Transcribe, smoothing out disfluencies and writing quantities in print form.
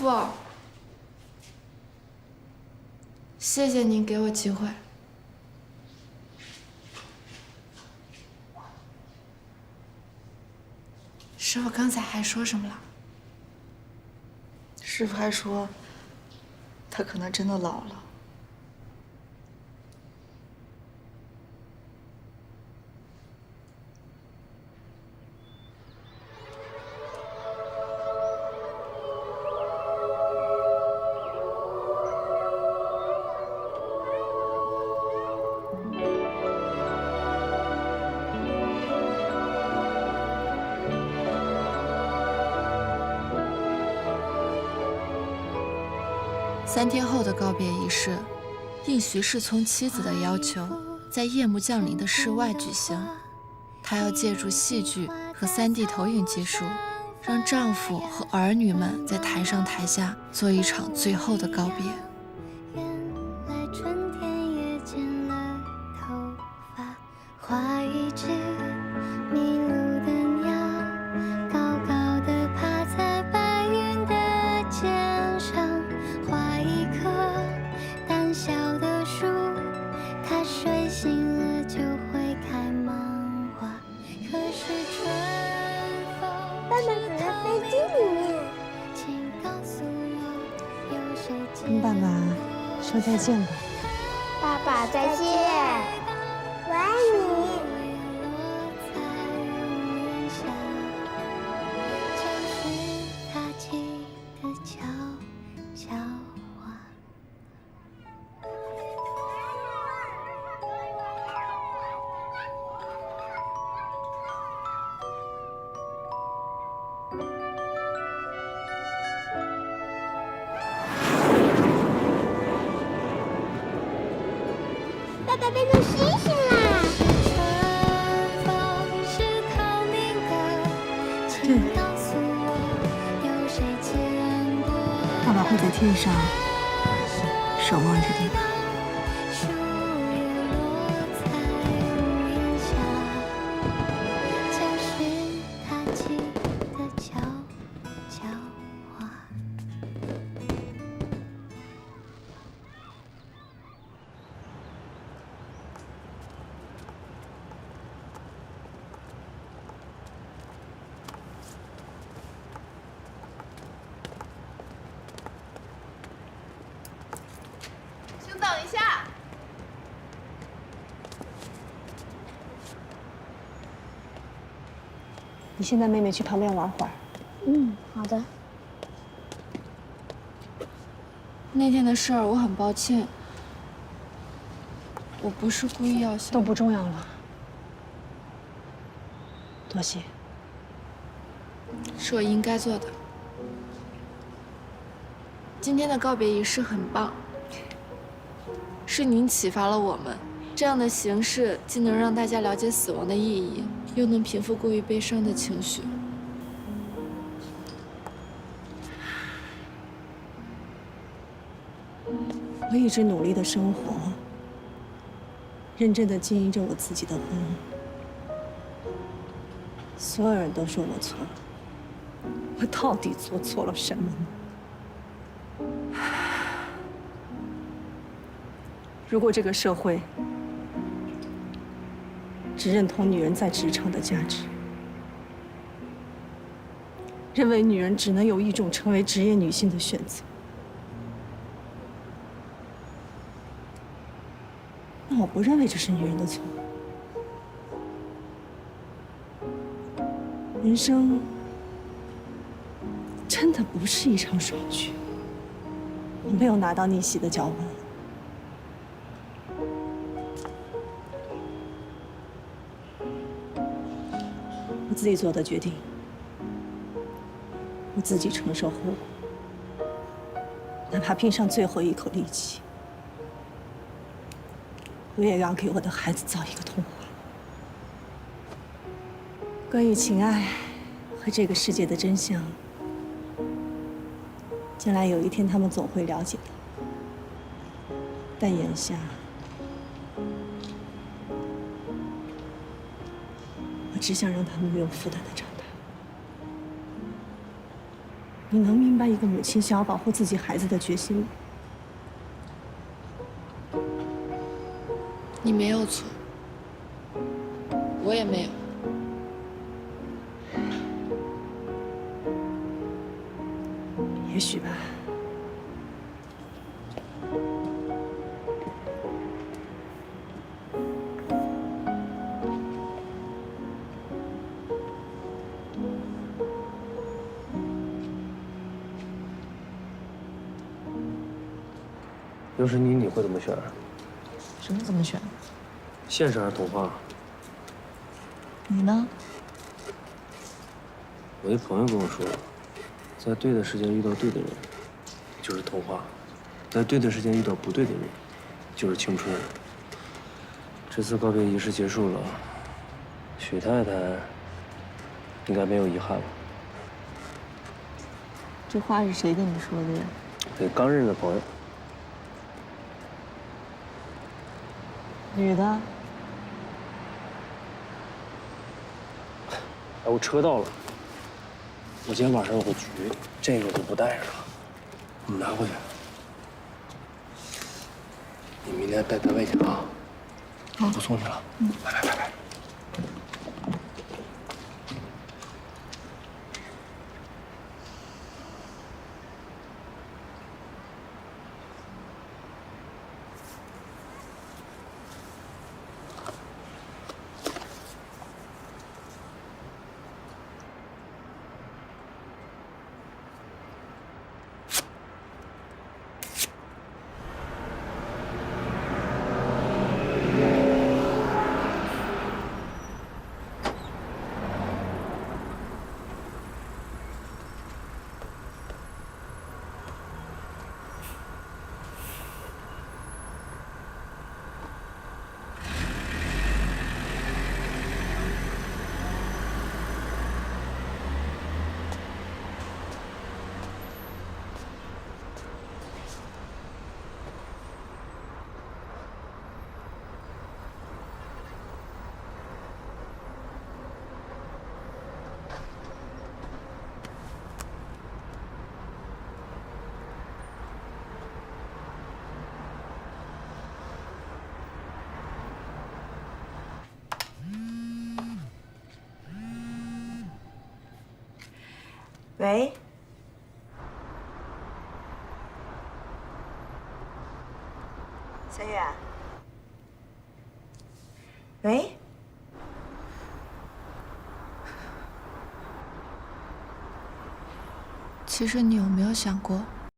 父，谢谢您给我机会。师傅刚才还说什么了？师傅还说，他可能真的老了。3天后的告别仪式，应徐世聪妻子的要求，在夜幕降临的室外举行。她要借助戏剧和3D 投影技术，让丈夫和儿女们在台上台下做一场最后的告别。画一只迷路的鸟，高高的爬在白云的肩上，画一棵胆小的树，它睡醒了就会开满花。可是春风爸爸躲在飞机里面，请告诉我有谁跟爸爸说再见吧。爸爸再见。我爱你。爸爸变成星星啦！对，爸爸会在天上守望着你吧。等一下，你先带妹妹去旁边玩会儿。嗯，好的。那天的事儿我很抱歉，我不是故意要想。都不重要了，多谢。是我应该做的。今天的告别仪式很棒。是您启发了我们，这样的形式既能让大家了解死亡的意义，又能平复过于悲伤的情绪。我一直努力的生活，认真的经营着我自己的婚姻。所有人都说我错了，我到底做错了什么呢？如果这个社会只认同女人在职场的价值，认为女人只能有一种成为职业女性的选择，那我不认为这是女人的错。人生真的不是一场爽剧，我没有拿到逆袭的脚本。我自己做的决定，我自己承受后果，哪怕拼上最后一口力气，我也要给我的孩子造一个童话。关于情爱和这个世界的真相，将来有一天他们总会了解的。但眼下，我只想让他们没有负担的长大。你能明白一个母亲想要保护自己孩子的决心吗？你没有错，我也没有。也许吧。要是你会怎么选？什么怎么选？现实还是童话？你呢？我一朋友跟我说，在对的时间遇到对的人，就是童话；在对的时间遇到不对的人，就是青春。这次告别仪式结束了，许太太应该没有遗憾了。这话是谁跟你说的呀？对刚认识的朋友。女的？哎，我车到了。我今天晚上有个局，这个我就不带上了，你拿回去。你明天带单位去啊。我不送你了。拜拜拜拜。喂，小月。喂，其实你有没有想过，